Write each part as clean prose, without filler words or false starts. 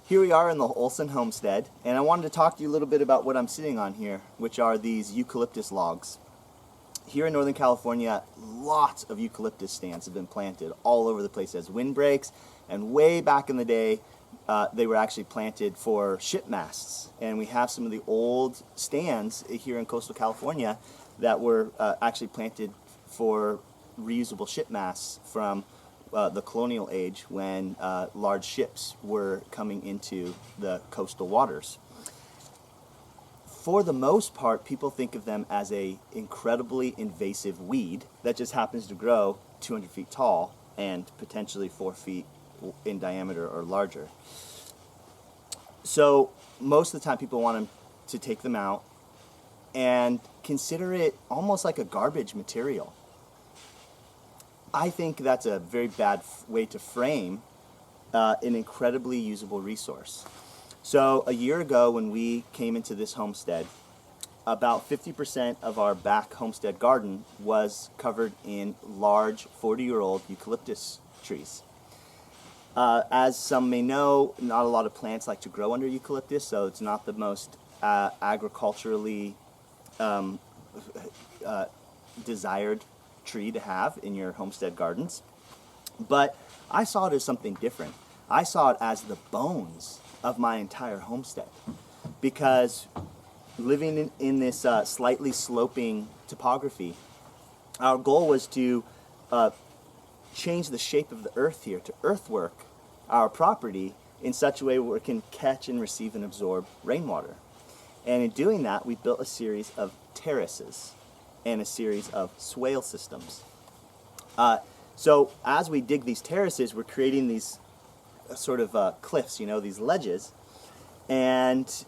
Here we are in the Ohlsen Homestead, and I wanted to talk to you a little bit about what I'm sitting on here, which are these eucalyptus logs. Here in Northern California, lots of eucalyptus stands have been planted all over the place as windbreaks, and way back in the day, they were actually planted for ship masts. And we have some of the old stands here in coastal California that were actually planted for reusable ship masts from the colonial age when large ships were coming into the coastal waters. For the most part, people think of them as a incredibly invasive weed that just happens to grow 200 feet tall and potentially 4 feet in diameter or larger. So most of the time people want them to take them out and consider it almost like a garbage material. I think that's a very bad way to frame an incredibly usable resource. So a year ago when we came into this homestead, about 50% of our back homestead garden was covered in large 40-year-old eucalyptus trees. As some may know, not a lot of plants like to grow under eucalyptus, so it's not the most agriculturally desired tree to have in your homestead gardens. But I saw it as something different. I saw it as the bones of my entire homestead, because living in this slightly sloping topography, our goal was to change the shape of the earth here, to earthwork our property in such a way where it can catch and receive and absorb rainwater. And in doing that, we built a series of terraces and a series of swale systems. So as we dig these terraces, we're creating these sort of cliffs, these ledges, and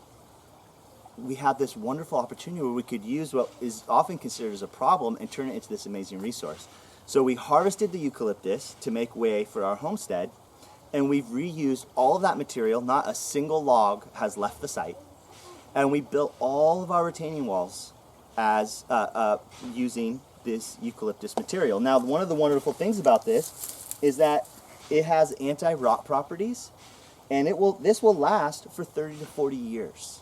we had this wonderful opportunity where we could use what is often considered as a problem and turn it into this amazing resource. So we harvested the eucalyptus to make way for our homestead, and we've reused all of that material. Not a single log has left the site, and we built all of our retaining walls as using this eucalyptus material. Now, one of the wonderful things about this is that it has anti-rot properties, and this will last for 30 to 40 years.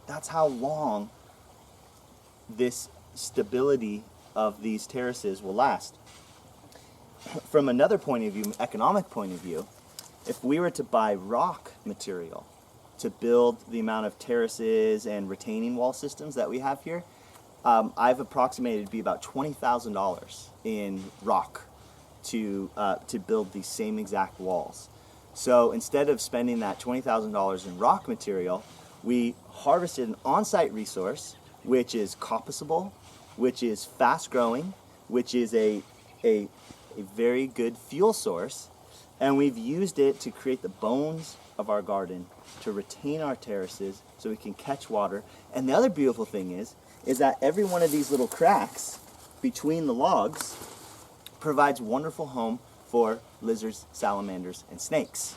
That's how long this stability of these terraces will last. From another point of view, economic point of view, if we were to buy rock material to build the amount of terraces and retaining wall systems that we have here, I've approximated it'd be about $20,000 in rock to build these same exact walls. So instead of spending that $20,000 in rock material, we harvested an on-site resource which is coppicable, which is fast-growing, which is a very good fuel source, and we've used it to create the bones of our garden, to retain our terraces so we can catch water. And the other beautiful thing is that every one of these little cracks between the logs provides wonderful home for lizards, salamanders, and snakes.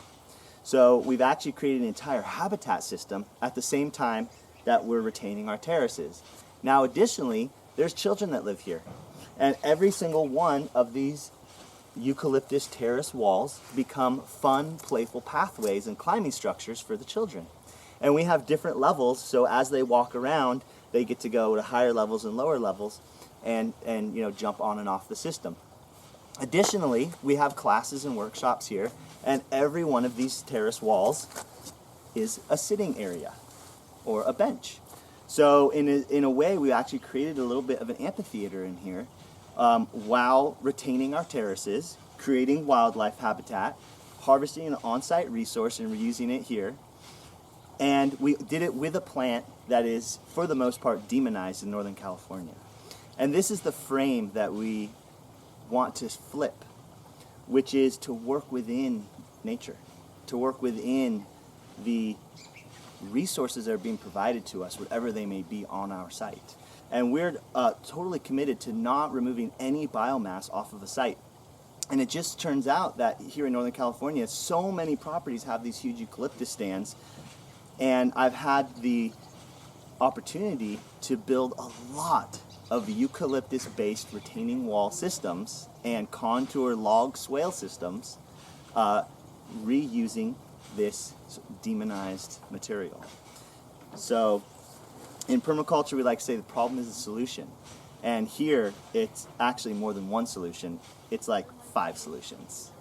So we've actually created an entire habitat system at the same time that we're retaining our terraces. Now additionally, there's children that live here, and every single one of these eucalyptus terrace walls become fun, playful pathways and climbing structures for the children. And we have different levels, so as they walk around, they get to go to higher levels and lower levels and jump on and off the system. Additionally, we have classes and workshops here, and every one of these terrace walls is a sitting area or a bench. So in a way, we actually created a little bit of an amphitheater in here while retaining our terraces, creating wildlife habitat, harvesting an on-site resource and reusing it here. And we did it with a plant that is, for the most part, demonized in Northern California. And this is the frame that we want to flip, which is to work within nature, to work within the resources that are being provided to us, whatever they may be on our site. And we're totally committed to not removing any biomass off of a site. And it just turns out that here in Northern California, so many properties have these huge eucalyptus stands, and I've had the opportunity to build a lot of eucalyptus-based retaining wall systems and contour log swale systems reusing this demonized material. So in permaculture, we like to say the problem is the solution. And here, it's actually more than one solution. It's like 5 solutions.